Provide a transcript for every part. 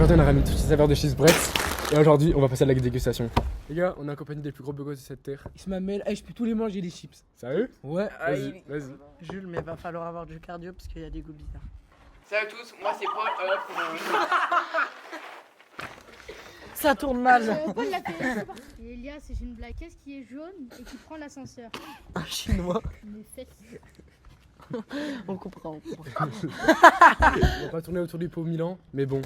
Aujourd'hui on a ramené toutes les saveurs de chips Bretz. Et aujourd'hui on va passer à la dégustation. Les gars, on est accompagné des plus gros beaux de cette terre. Il se m'amène, je peux tous les manger les chips. Sérieux? Ouais. Vas-y, vas-y. Jules, mais va falloir avoir du cardio parce qu'il y a des goûts bizarres. Salut à tous, moi c'est Paul. Ça tourne mal. Paul l'a fait. Et Elia, c'est une blague. Qu'est-ce qui est jaune et qui prend l'ascenseur? Un chinois. Mes fesses. On comprend. On va pas tourner autour du pot Milan, mais bon.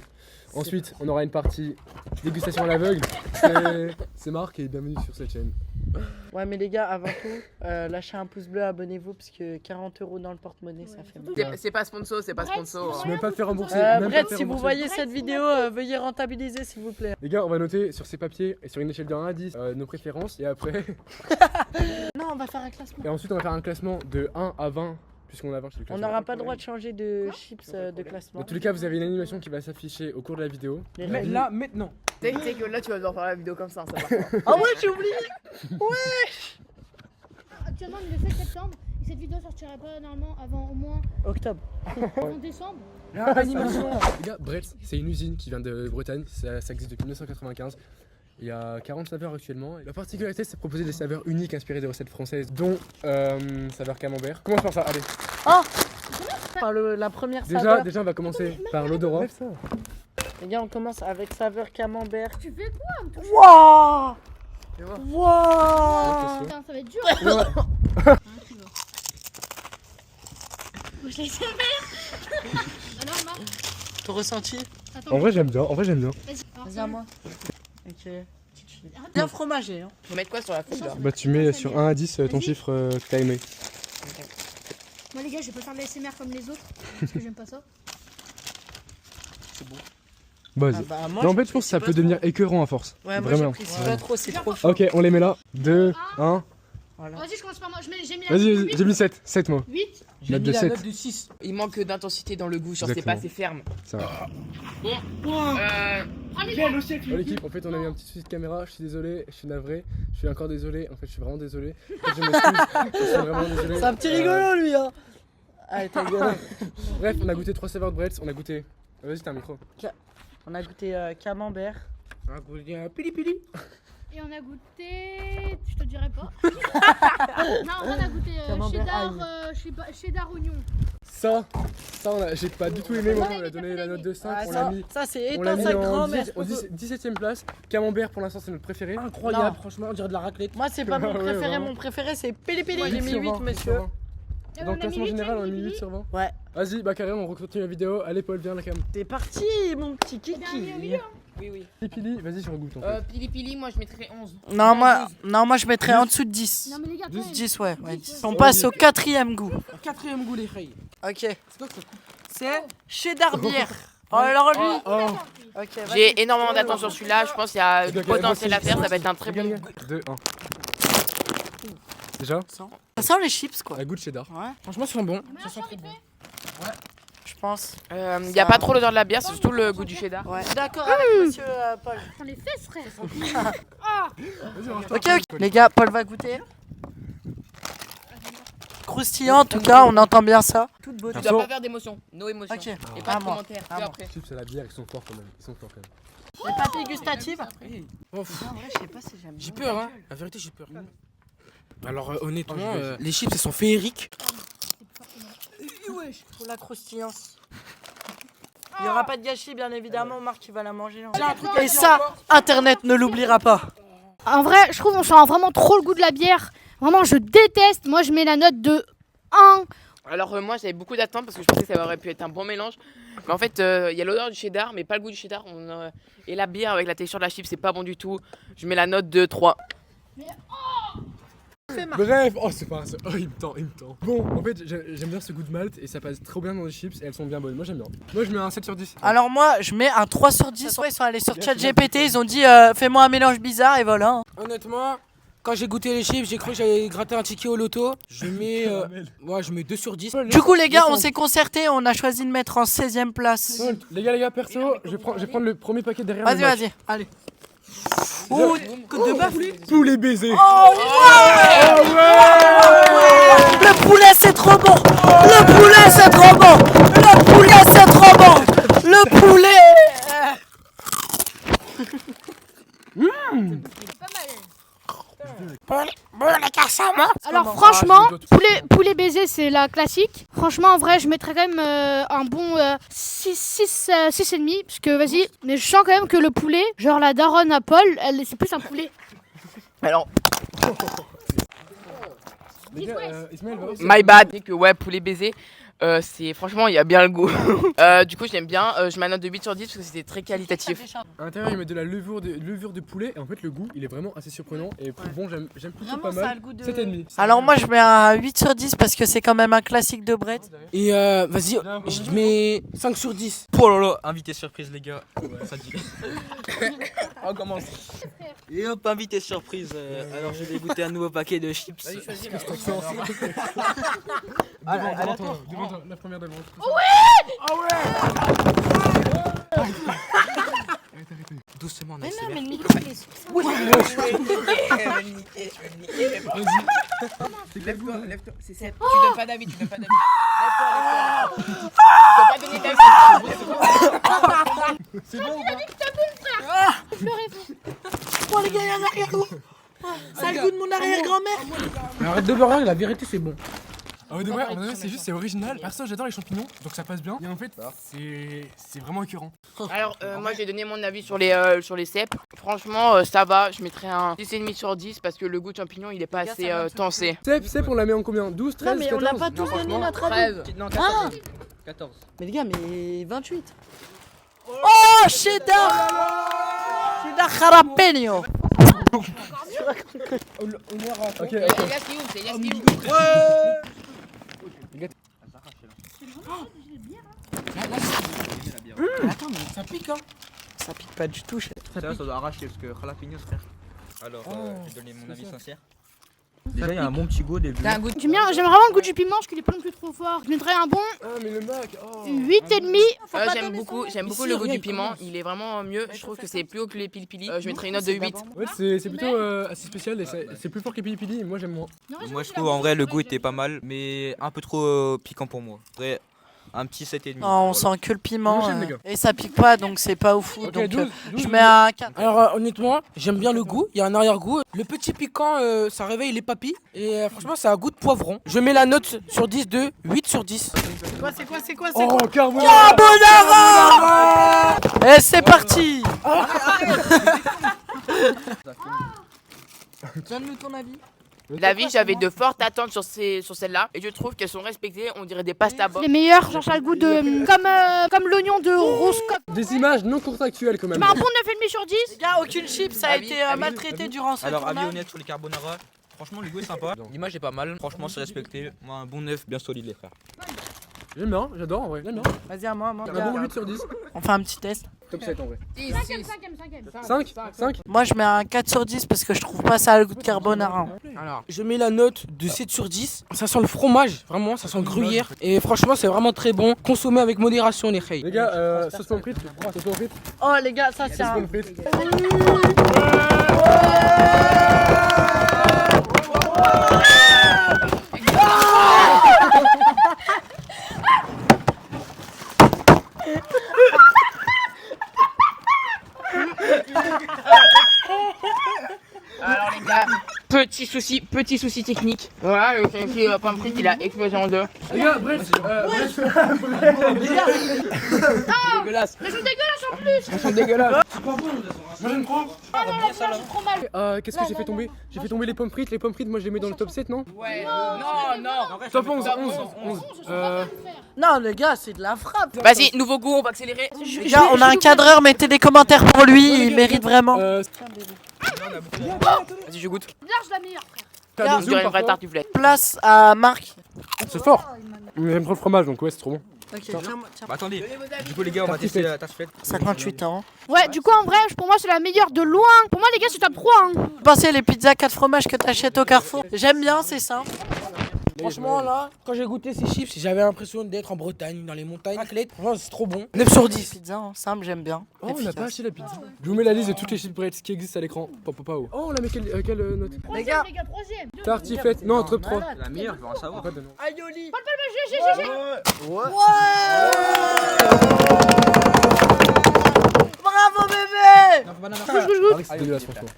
Ensuite, on aura une partie dégustation à l'aveugle. C'est Marc et bienvenue sur cette chaîne. Ouais, mais les gars, avant tout, lâchez un pouce bleu, abonnez-vous parce que 40 € dans le porte-monnaie, ça fait mal. C'est pas sponsor, c'est pas sponsor. Je vais même pas fait rembourser. même pas Bref, fait si vous rembourser. voyez cette vidéo, veuillez rentabiliser s'il vous plaît. Les gars, on va noter sur ces papiers et sur une échelle de 1 à 10 nos préférences et après. Non, on va faire un classement. Et ensuite, on va faire un classement de 1 à 20. Puisqu'on a 20 sur le On classement. n'aura pas le droit de changer de chips de classement. Dans tous les cas, vous avez une animation qui va s'afficher au cours de la vidéo. Les Mais règles. là, maintenant. Tu sais que là tu vas devoir faire la vidéo comme ça va. Ah ouais, j'ai oublié. Actuellement, on est le 7 septembre. Et cette vidéo sortirait pas normalement avant au moins Octobre. en décembre. Là, animation. Les gars, Bretz, c'est une usine qui vient de Bretagne. Ça existe depuis 1995. Il y a 40 saveurs actuellement. La particularité, c'est de proposer des saveurs uniques inspirées des recettes françaises, dont saveur camembert. Commence par ça, allez. Par la première saveur. Déjà, on va commencer par l'odorat. Les gars, on commence avec saveur camembert. Tu fais quoi, me toucher? Wouah. Tu vois. Wouah. Putain, ça va être dur. Ouais. Tu vois. Faut que je laisse faire. Alors, Marc, Ton ressenti? attends. En vrai, j'aime bien. Vas-y. Alors, Vas-y à moi. Ok. Bien fromagé, hein. Faut mettre quoi sur la feuille là? Bah, tu mets sur 1 à 10 ton chiffre que t'as aimé. Moi, les gars, je vais pas faire de l'ASMR comme les autres. Parce que j'aime pas ça. Vas-y. Ah bah, moi, Non, en j'ai fait, je pense que ça pris peut pas devenir trop. écœurant à force. Ouais, moi j'ai Vraiment. pris pas trop, c'est trop chaud. Ok, on les met là. 2, 1. Voilà. Vas-y, je commence par moi. J'ai mis Vas-y, j'ai mis 7. 7 moi. 8. J'ai Note mis de la 7. note de 6. Il manque d'intensité dans le goût, genre c'est Exactement. pas assez ferme. Ça va. Quel aussi Bon, l'équipe, en fait, on a eu un petit souci de caméra. Je suis désolé, je suis navré. Je suis encore désolé. En fait, je suis vraiment désolé. En fait, je m'excuse. Je suis vraiment désolé. C'est un petit rigolo lui, hein. Allez, ta gueule. Bref, on a goûté 3 saveurs de Bretz. On a goûté. Vas-y, t'as un micro. On a goûté camembert. Un goût un pili-pili. Et on a goûté. Je te dirai pas. Non, on a goûté Camembert cheddar oignon. Ça, j'ai pas du tout aimé. Moi, on a donné la note de 5. Ah, On l'a mis. ça c'est On l'a éteint mis sa en grand-mère. 17ème place. Camembert, pour l'instant, c'est notre préféré. Incroyable, Non. franchement, on dirait de la raclette. Moi c'est pas mon Ouais, préféré, vraiment. mon préféré c'est Pili Pili. Ouais, J'ai mis 8 8 sur 20, monsieur. Et Dans on le a classement mis général, on a mis 8, 8 sur 20. Ouais. Vas-y, bah carrément, on continue la vidéo. Allez, Paul, viens la cam. T'es parti mon petit J'ai mis au kiki. milieu. Oui, oui. Pili, vas-y, je regoute. En fait. Pili Pili, moi je mettrais 11. Non moi je mettrais en dessous de 10. Non, mais les gars, quand même. 10 ouais. 10. On passe au 4ème goût. Quatrième goût, les frères. Ok. C'est quoi que ça coupe? C'est cheddar bière. Oh alors lui. Oh, Ok. vas-y. J'ai énormément d'attentes sur celui-là, je pense qu'il y a du Ok, potentiel moi à faire, aussi. ça va être un très bon goût. 2, 1. Déjà, Ça sent les chips quoi. la goût de cheddar. Ouais. Franchement, ça sent bon. Mais Ça sent un très vite bon. fait. Je pense. Il y a pas trop l'odeur de la bière, c'est surtout le goût du cheddar. Ouais. D'accord avec monsieur Paul. Putain, les fesses, frère. Vas-y, range-toi. Ok. Les gars, Paul va goûter. Croustillant en tout cas, on entend bien ça. Toute beauté. Tu dois pas faire d'émotion, no émotion. Ok. Et pas À de moi. commentaires, À que moi. après. Chips à la bière, ils sont forts quand même. Ils sont forts quand même. Les papilles gustatives. Oh, pff, En vrai, je sais pas si j'aime. j'ai peur, hein. La vérité, j'ai peur. Alors, honnêtement, les chips, elles sont féeriques. Pour la croustillance. Il n'y aura pas de gâchis, bien évidemment. Marc, il va la manger. Et ça, Internet ne l'oubliera pas. En vrai, je trouve on sent vraiment trop le goût de la bière. Vraiment, je déteste. Moi, je mets la note de 1. Alors moi j'avais beaucoup d'attentes parce que je pensais que ça aurait pu être un bon mélange. Mais en fait il y a l'odeur du cheddar mais pas le goût du cheddar. Et la bière avec la texture de la chip c'est pas bon du tout. Je mets la note de 3. Bref, oh, c'est pas ça. Oh, il me tend. Bon, en fait, j'aime bien ce goût de malt et ça passe trop bien dans les chips et elles sont bien bonnes. Moi, j'aime bien. Moi, je mets un 7 sur 10. Alors moi, je mets un 3 sur 10. Ils sont allés sur ChatGPT, ils ont dit fais-moi un mélange bizarre et voilà. Honnêtement, quand j'ai goûté les chips, j'ai cru que j'allais gratter un ticket au loto. Je mets, je mets 2 sur 10. Du coup les gars, on s'est concerté, on a choisi de mettre en 16ème place. Les gars, perso, je vais prendre le premier paquet derrière. Vas-y, le match. vas-y, allez. Oh, côte de bœuf. Poulet baiser. Oh ouais. Le poulet c'est trop bon. Le poulet c'est trop bon. Le poulet c'est trop bon. Le poulet. Alors Comment franchement, Ah, poulet baiser c'est la classique. Franchement en vrai je mettrais quand même un bon 6,5 parce que vas-y, mais je sens quand même que le poulet, genre la daronne à Paul, c'est plus un poulet. Alors, Les gars, Ismaël va aussi. My bad. Que ouais, poulet baiser, c'est franchement, il y a bien le goût. Du coup, j'aime bien. Je mets un note de 8 sur 10 parce que c'était très qualitatif. À l'intérieur, ils mettent de la levure de poulet et en fait, le goût il est vraiment assez surprenant. Et bon, j'aime plutôt Vraiment, pas ça a mal. le goût de- 7,5. alors moi je mets un 8 sur 10 parce que c'est quand même un classique de Brett. Et vas-y, je mets 5 sur 10. Oh là là, invité surprise les gars. Ça dit. On commence. Et hop, invité surprise. Alors je vais goûter un nouveau paquet de chips. Devant toi, la première devant. Doucement, Mais nice. non, mais le micro il est Lève-toi, lève-toi. C'est Seb. Tu donnes pas d'avis, tu donnes pas d'avis. Lève-toi, lève-toi. Tu peux pas donner d'avis. C'est bon ou pas? Oh les gars, il y a un arrière-goût. Ça a le goût de mon arrière-grand-mère. Arrête de beurrer, la vérité c'est bon. Ah ouais, de vrai, c'est juste, c'est original. Perso, j'adore les champignons, donc ça passe bien. Et en fait, c'est vraiment écœurant. Alors, moi j'ai donné mon avis sur les cèpes. Franchement, ça va. Je mettrais un 10,5 sur 10 parce que le goût de champignon il est pas assez tensé. Sep, on la met en combien? 12, 13, Non mais on 14? n'a pas tous donné notre avis. 13. Non, Ah 14. mais les gars, mais 28. Oh cheddar. Cheddar jalapeno. Ok, ok. C'est Elias qui ouvre, c'est Elias qui ouvre. Attends, mais ça pique hein. Ça pique pas du tout. Ça doit arracher parce que jalapenos frère. Alors, je vais donner mon avis sincère. Déjà, il y a un bon petit goût au début. T'as un goût de... J'aime vraiment le goût du piment, parce qu'il est pas non plus trop fort. Je mettrais un bon Ah, mais le Mac, oh. 8,5. J'aime beaucoup le goût du piment. Il est vraiment mieux. Je trouve que c'est plus haut que les pili-pili. Je mettrais une note de 8. Ouais, c'est plutôt assez spécial et c'est plus fort que Pili Pili, moi j'aime moins. Moi, je trouve en vrai le goût était pas mal, mais un peu trop piquant pour moi. Vrai, un petit 7,5. Non, on sent que le piment Moi, j'aime, les gars. et ça pique pas donc c'est pas ouf. Ok, Donc 12, je mets un 4. Alors honnêtement, j'aime bien le goût, il y a un arrière-goût. Le petit piquant, ça réveille les papilles. Et franchement, ça a un goût de poivron. Je mets la note sur 10 de 8 sur 10. C'est quoi Oh, carbonara! Carbonara. Et c'est parti. Donne-nous ton avis. L'avis, j'avais de fortes attentes sur celles-là. Et je trouve qu'elles sont respectées. On dirait des pastas Les meilleurs, genre ça a le goût de. Comme l'oignon de Roscoff. Des images non contractuelles quand Je même. mets un bon 9,5 sur 10. Les gars, aucune chip, ça a Avis, été avis, maltraité durant ce Alors, avis tournage. honnête sur les carbonara. Franchement, le goût est sympa. L'image est pas mal. Franchement, c'est respecté. Moi, un bon 9 bien solide, les frères. J'aime bien, j'adore en vrai, j'aime bien. Vas-y à moi. Un bon 8 sur 10. On fait un petit test. Top 7 en vrai. 5. 5? Moi je mets un 4 sur 10 parce que je trouve pas ça a le goût de carbonara. Alors, je mets la note de 7 sur 10. Ça sent le fromage, vraiment, ça sent le gruyère. Et franchement, c'est vraiment très bon. Consommez avec modération, les reilles. Les gars, sauce pomme frite. Sauce pomme frite. Oh les gars, ça c'est Sauce un... pomme frite. Alors les gars, petit souci technique. Voilà, le pomme frite il a explosé en deux. Les gars, bref. Dégueulasse. Mais je suis dégueulasse en plus. Elles sont dégueulasses. Moi j'aime trop. Ah non, là, c'est trop mal. Qu'est-ce que j'ai fait tomber? J'ai fait tomber les pommes frites. Les pommes frites, moi je les mets dans le top 7, non? Ouais, non. Top 11, 11. Non les gars, c'est de la frappe. Vas-y, nouveau goût, on va accélérer. Les gars, on a un cadreur, mettez des commentaires pour lui, il mérite vraiment. Vas-y, je goûte. Large la meilleure, frère. T'as On des dirait zooms une vraie parfois. tartiflette. Place à Marc. C'est fort. Mais j'aime trop le fromage donc ouais, c'est trop bon. Ok, tiens. Bah, attendez, du coup, les gars, on va tester la tartiflette. 58 ans. Ouais, du coup, en vrai, pour moi, c'est la meilleure de loin. Pour moi, les gars, c'est top 3. Hein. Pensez les pizzas 4 fromages que t'achètes au Carrefour. J'aime bien, c'est simple. Franchement, là, quand j'ai goûté ces chips, j'avais l'impression d'être en Bretagne, dans les montagnes. Raclette, franchement, c'est trop bon. 9 sur 10. Pizza, hein, simple, j'aime bien. Oh, on n'a Efficace. pas acheté la pizza. Je vous mets la liste de toutes les chips Bread qui existent à l'écran. Oh, on la met quelle note? Les gars. Troisième. Tartiflette. Non, top 3. La meilleure, je veux en savoir. Pas de nom. Aioli. Non, faut pas C'est dégueulasse franchement.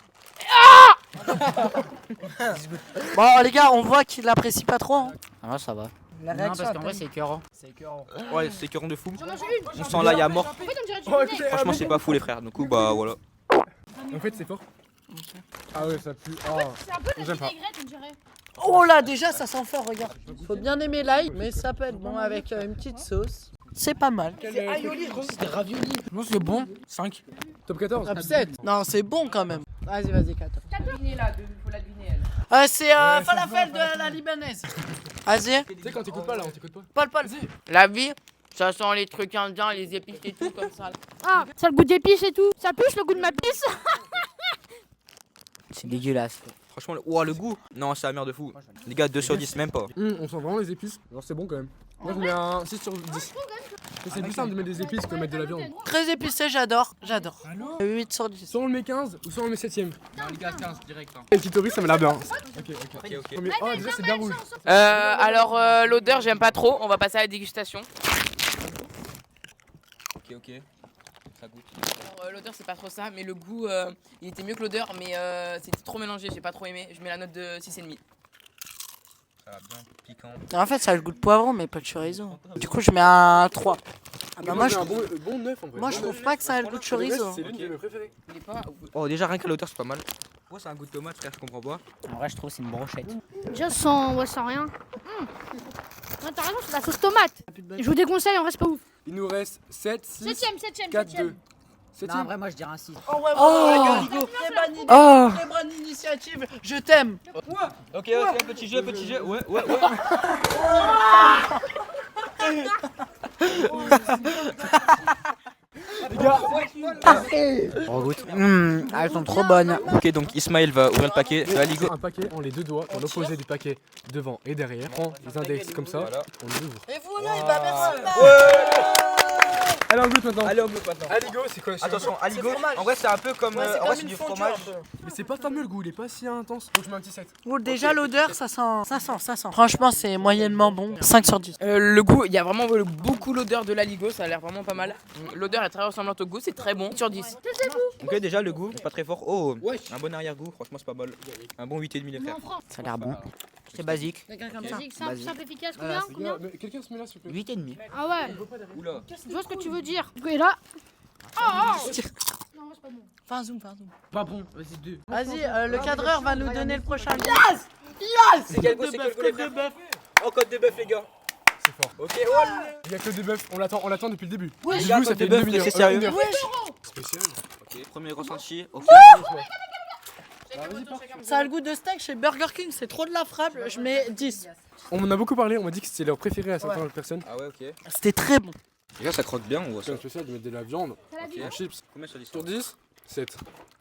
Bon, les gars, on voit qu'il l'apprécie pas trop. Hein. Ah, moi, ça va. La Non, réaction, parce qu'en vrai, attends. c'est écœurant. C'est écœurant. Ouais, c'est écœurant de fou. J'en mange une. On sent là, il y a mort. En fait, on dirait du Oh, vinaigre. écoutez, Franchement, c'est pas fou, les frères. Du coup, bah voilà. En fait, c'est fort. Ah ouais, ça pue. Oh. C'est un peu de la J'aime pas. vinaigrette, on dirait. Oh là, déjà, ça sent fort, regarde. Faut bien aimer l'ail, mais ça peut être bon avec une petite sauce. C'est pas mal. C'est aioli, gros, c'est des raviolis. Non, c'est bon. 5. Top 14. Top 7. Non, c'est bon quand même. Vas-y, 4. Faut la deviner là. C'est falafel de la libanaise. Vas-y, Tu sais, quand t'écoutes pas là, on t'écoute pas. Paul. La vie, ça sent les trucs indiens, les épices et tout comme ça. Ah, ça a le goût d'épices et tout. Ça pue le goût de ma pisse. C'est dégueulasse. Franchement, le goût. Non, c'est la merde de fou. Les gars, 2 sur 10, même pas. On sent vraiment les épices. Alors, c'est bon quand même. Moi, je mets un 6 sur 10. C'est plus simple de mettre des épices que de mettre de la viande. Très épicé, j'adore. 8 sur 10. Soit on le met 15 ou soit on le met 7ème. Non, les gars, 15 direct. Et Kitori, ça m'a l'air bien. Ok. Ok. Mais, oh, déjà, c'est bien rouge. Alors l'odeur, j'aime pas trop. On va passer à la dégustation. Ok. Ça goûte. Alors, l'odeur, c'est pas trop ça, mais le goût, il était mieux que l'odeur, mais c'était trop mélangé. J'ai pas trop aimé. Je mets la note de 6,5. Ça va bien piquant. En fait, ça a le goût de poivron, mais pas de chorizo. Du coup, je mets un 3. Ah bah moi, je un bon 9 en vrai. moi, je trouve pas que ça a le goût de chorizo. C'est l'une de mes préférées. Il est pas. Oh, déjà, rien que l'odeur, c'est pas mal. Oh, c'est un goût de tomate, frère, je comprends pas. En vrai, je trouve que c'est une brochette. Déjà, sans rien. Ouais, t'as raison, c'est de la sauce tomate. Je vous déconseille, en vrai, c'est pas ouf. Il nous reste 7, 6, 7ème. 4, 2. Non, en vrai, moi, je dirais un 6. Oh ouais, Oh. très bonne initiative. Je t'aime. Ok, petit jeu. Ouais. Les gars, On goûte. Elles sont trop bonnes. Ok, donc Ismaël va ouvrir le paquet de la Ligo. un paquet en les deux doigts, dans l'opposé du paquet, devant et derrière. Prends les index comme ça, Voilà. on les ouvre. Et voilà, bah merci. Allez, on goûte maintenant. Allez, on goûte maintenant. Aligo, c'est quoi ça? Attention, Aligo, fromage. en vrai, c'est un peu comme. Ouais, c'est en vrai, comme c'est une du fondue, fromage. un peu. Mais c'est pas fameux le goût, il est pas si intense. Donc je mets un petit 7. Bon, déjà, l'odeur, ça sent. Franchement, c'est moyennement bon. 5 sur 10. Le goût, il y a vraiment beaucoup l'odeur de l'aligo, ça a l'air vraiment pas mal. L'odeur est très ressemblante au goût, c'est très bon. Sur 10. Ok, déjà, le goût, pas très fort. Oh, un bon arrière-goût, franchement, c'est pas mal. Un bon 8,5 les frères. Ça a l'air bon. C'est basique. Quelqu'un comme ça. Basique, simple, Vas-y. efficace, Voilà, combien Mais quelqu'un se met là s'il vous plaît. 8,5. Ah ouais, Oula. je vois ce que tu veux dire. Et là. Non, c'est pas bon. Fais un zoom. Pas bon, vas-y, 2. Vas-y, le cadreur va nous donner le prochain. C'est quel goût, les frères? Oh, côte de bœuf, les gars. C'est fort. Ok, Il y a que des bœufs, on l'attend depuis le début. Ouais, Le gars, goût, ça côte fait de bœuf, une demi-heure. c'est sérieux. Une heure. Wesh. Spécial. Ok, premier ressenti. Ok. Ça a le goût de steak chez Burger King, c'est trop de la frappe. Je mets 10. On m'en a beaucoup parlé, on m'a dit que c'était leur préféré à certaines personnes. Ah ouais, ok. C'était très bon. Les gars, ça croque bien, on voit ça. C'est un spécial de mettre de la viande Ok. en chips. Combien sur 10? Sur 10, 7.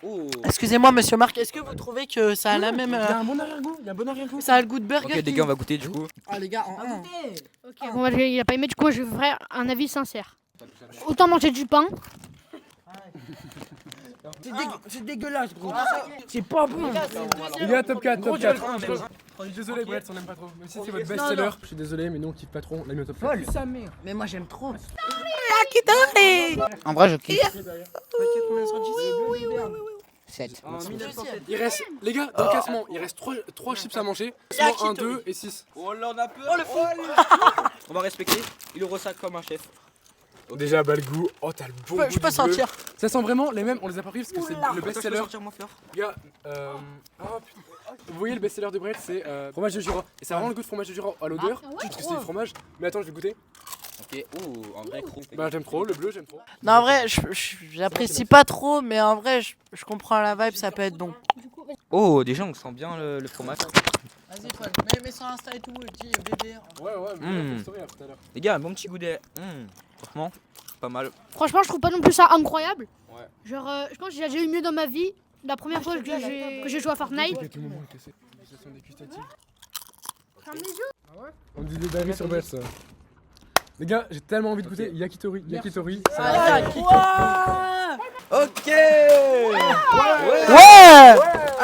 Oh. Excusez-moi, monsieur Marc, est-ce que vous trouvez que ça a la même. Il y a un bon arrière-goût, il y a un bon arrière-goût. Ça a le goût de Burger Ok, King. les gars, on va goûter du coup. Ah, les gars, en 1. Ok, bon, bah, il a pas aimé, du coup, moi, je vais faire un avis sincère. Autant manger du pain. C'est dégueulasse, gros. C'est pas bon. Les gars, top 4, top 4. un, Je suis désolé, Brett, on aime pas trop. Même si c'est votre best-seller, je suis désolé, mais nous on kiffe pas trop. On l'a mis au top 4. Sa mère. Mais moi, j'aime trop. En vrai, je kiffe. Combien sur 10 7. Il reste, les gars, dans le classement, il reste 3 chips à manger. Soit 1, 2 et 6. Oh là, on a peur. Oh, le fou. On va respecter. Il le ressac comme un chef. Déjà, bah le goût. Oh, t'as le bon goût. Je peux du bleu. sentir. Ça sent vraiment les mêmes, on les a pas pris parce que c'est le Attends, je peux best-seller. sortir, moi, frère. Les gars, ah putain. Vous voyez le best-seller de Brett, c'est fromage de Jura. Et ça a vraiment le goût de fromage de Jura à l'odeur. Parce que c'est du fromage. Mais attends, je vais goûter. Ok, oh, un vrai cro. Bah, j'aime trop, le bleu, j'aime trop. Non, en vrai, j'apprécie pas trop, mais en vrai, je comprends la vibe, ça peut être bon. Oh, déjà, on sent bien le fromage. Vas-y, Paul, mets sur Insta et tout, dis bébé. Ouais, mais on a fait story, tout à l'heure. Les gars, un bon petit goût de. Franchement, pas mal. Franchement, je trouve pas non plus ça incroyable. Ouais. Genre, je pense que j'ai déjà eu mieux dans ma vie. La première fois que j'ai joué à Fortnite. Ok, tout le monde est cassé. Dégustation dégustative. On dit des dingueries sur Brett, ça. Les gars, j'ai tellement envie de goûter Yakitori. Yakitori, ça va. Ok. Ouais,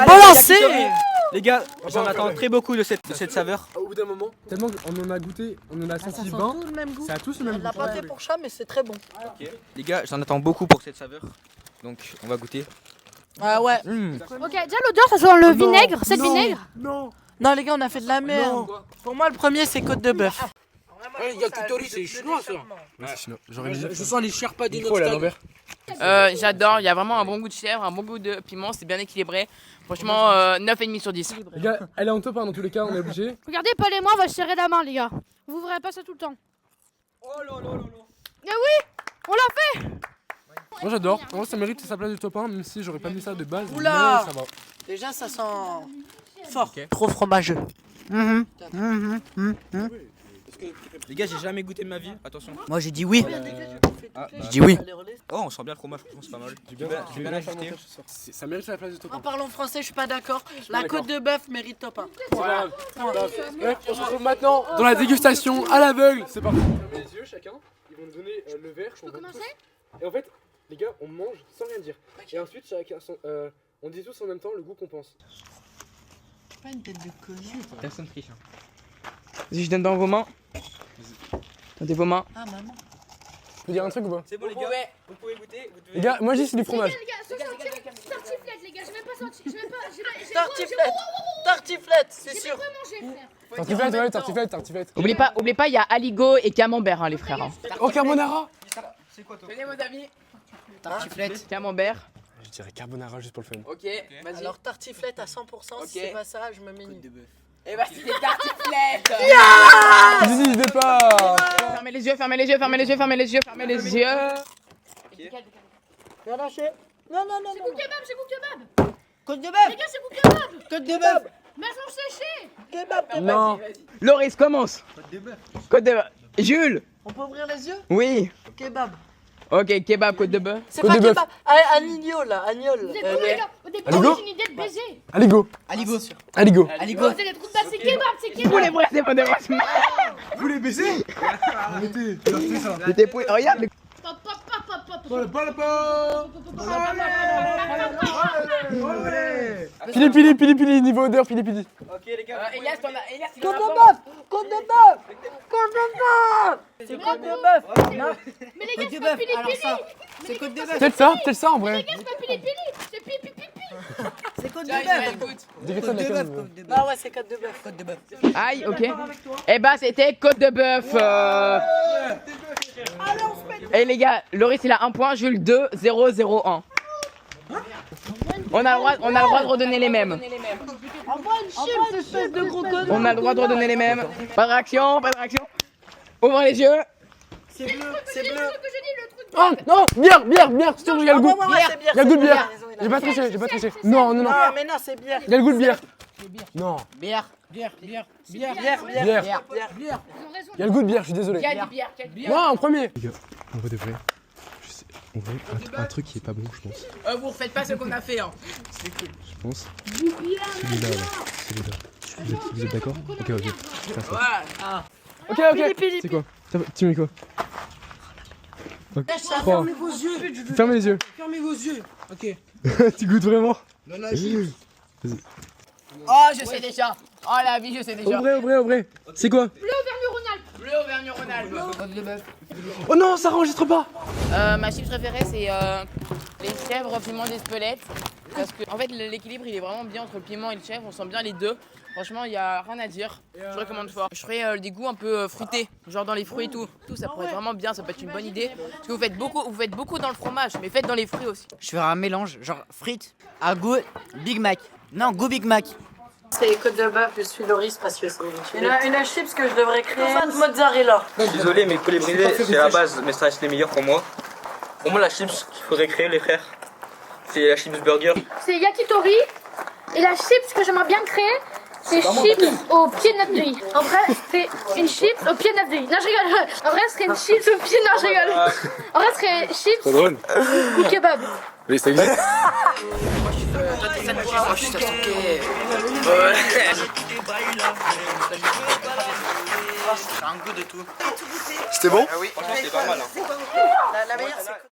bon lancé. Les gars, j'en attends très beaucoup de cette saveur. Au bout d'un moment, tellement qu'on en a goûté, on en a Ça senti sent 20. tout le même goût. Ça a tous le même Elle l'a goût. pas fait pour chat, mais c'est très bon. Les gars, j'en attends beaucoup pour cette saveur. Donc, on va goûter. Ah ouais. Ok, déjà l'odeur, ça sent le vinaigre. C'est le vinaigre. Non, les gars, on a fait de la merde. Pour moi, le premier, c'est côte de bœuf. Ouais, les yakitori, c'est chinois ça. Ouais, c'est chinois. J'aurais mis Je sens les sherpas des micro à l'envers. J'adore, il y a vraiment un bon goût de chèvre, un bon goût de piment, c'est bien équilibré. Franchement, 9,5 sur 10. Les gars, elle est en top 1 dans tous les cas, on est obligé. Regardez, Paul et moi, on va se serrer la main, les gars. Vous verrez pas ça tout le temps. Oh là là là là. Eh oui, on l'a fait. Moi j'adore. En vrai, ça mérite sa place du top 1, même si j'aurais pas mis ça de base. Oula. Mais ça va. Déjà, ça sent fort. Trop fromageux. Les gars, j'ai jamais goûté de ma vie, attention. Moi j'ai dit oui. Ah, J'ai dit oui. Oh, on sent bien le fromage, franchement, c'est pas mal. J'ai bien ajusté. Ça mérite sa place du top 1. En parlant français, je suis pas d'accord. La côte de bœuf mérite top 1. Bref, on se retrouve maintenant dans la dégustation à l'aveugle. C'est parti. Les yeux chacun, ils vont nous donner le verre. Je peux commencer? Et en fait, les gars, on mange sans rien dire. Et ensuite, chacun, on dit tous en même temps le goût qu'on pense. Pas une tête de connard. Personne triche. Vas-y, je donne dans vos mains. Dans vos mains. Ah, maman. Je peux dire un truc ou pas? C'est bon, les gars, vous pouvez goûter. Vous devez... Les gars, moi je dis c'est du fromage. Les gars, tartiflette, les gars, j'ai même pas senti. Tartiflette, c'est sûr. Tartiflette, ouais, tartiflette. Oubliez pas, il y a aligot et camembert, hein, les frères. Hein. Oh, carbonara! C'est quoi toi? Tenez, vos amis. Tartiflette. Camembert. Je dirais carbonara juste pour le fun. Ok, vas-y. Alors, tartiflette à 100%, si c'est pas ça, je me mets une. Et bah, c'est des tartiflettes. N'hésitez pas! Fermez les yeux, fermez les yeux, fermez les yeux, fermez les yeux, fermez les yeux. Viens lâcher. Non. C'est goût kebab, c'est goût kebab. Côte de Les bœuf. gars, c'est goût kebab. Côte de bœuf. Maison séchée. Kebab. Non! Loris, commence. Côte de bœuf. Jules. On peut ouvrir les yeux? Oui. Kebab. Ok, kebab, côte de bœuf. C'est Côte pas de bœuf. kebab. Agnol là, agnol. Vous êtes cool, les gars. Au départ, Aligo j'ai une idée de baiser. Aligo! Aligo. Aligo! Aligo. Vous êtes trop de base, c'est kebab, c'est Vous kebab. les vrais, c'est pas de vrai. Vous les baisez? Arrêtez! C'était pour... Regarde, mais... Pop, pop, pop, pop, pop. Pili, niveau odeur, pili. Ok, les gars. Elias, t'en as... Elias, il en Côte a de pas. bœuf. Côte de bœuf. Côte de bœuf. C'est côte de bœuf. Mais les gars, c'est pas pili pili. C'est côte de bœuf. Peut-être ça en vrai. C'est pas pili pili, c'est pipi pipi. C'est côte de Tiens, Ismaël, bœuf. goûte. Dis ça de la case. Ah ouais, c'est côte de bœuf. Côte de bœuf. Aïe, ok. Eh bah, c'était côte de bœuf. Et les gars, Loris il a 1 point, Jules 2, 0, 0, 1. On a le droit de redonner les mêmes. Envoie une espèce de gros connard. On a le droit de redonner les mêmes. Pas de réaction, pas de réaction. Ouvrez les yeux. C'est bleu, c'est bleu. Ce que je dis, le truc. Oh non! Bière! C'est sûr, il y a le goût! Ouais, c'est bière. Il y a le goût de c'est bière! J'ai pas triché. Non. Non, mais non, c'est bière. Il y a le goût de bière! Non! Bière. Bière! Ils ont raison. Il y a le goût de bière, je suis désolé. Qui a dit bière? Qui a dit bière? Moi en premier! Les gars, on va de vrai. On veut un truc qui est pas bon, je pense. Vous refaites pas ce qu'on a fait, hein. Je pense. Celui-là, là. Vous êtes d'accord? Ok. Faire ça. Ok. C'est quoi? Tu mets quoi? Okay. 3. Fermez vos yeux. Fermez les yeux. Fermez vos yeux. Ok. Tu goûtes vraiment? Oh, je sais déjà. Oh la vie, je sais déjà. Au vrai. C'est quoi? Bleu Auvergne-Rhône-Alpes. Oh non, ça enregistre pas! Ma chips préférée, c'est les chèvres piment d'Espelette. Parce que, en fait, l'équilibre il est vraiment bien entre le piment et le chèvre. On sent bien les deux. Franchement, il y a rien à dire. Je recommande fort. Je ferais des goûts un peu fruités, genre dans les fruits et tout. Ça pourrait être vraiment bien, ça peut être une bonne idée. Parce que vous faites beaucoup dans le fromage, mais faites dans les fruits aussi. Je ferai un mélange, genre frites à goût Big Mac. Non, goût Big Mac. C'est côte de bœuf, je suis Loris parce que c'est une chips que je devrais créer. Pas de mozzarella. Je suis désolé, mais le poulet brisé, c'est la base, mais ça reste les meilleurs pour moi. Pour moi, la chips qu'il faudrait créer, les frères, c'est la chips burger. C'est yakitori. Et la chips que j'aimerais bien créer, c'est chips au pied de notre riz. En vrai, c'est une chips au pied de notre riz. Non, je rigole. En vrai, ce serait une chips au pied. Non, je rigole. En vrai, ce serait chips drôle. ou kebab. Oui, ça existe. Moi, je suis C'était bon? Ah oui, franchement, c'était pas mal. La meilleure, c'est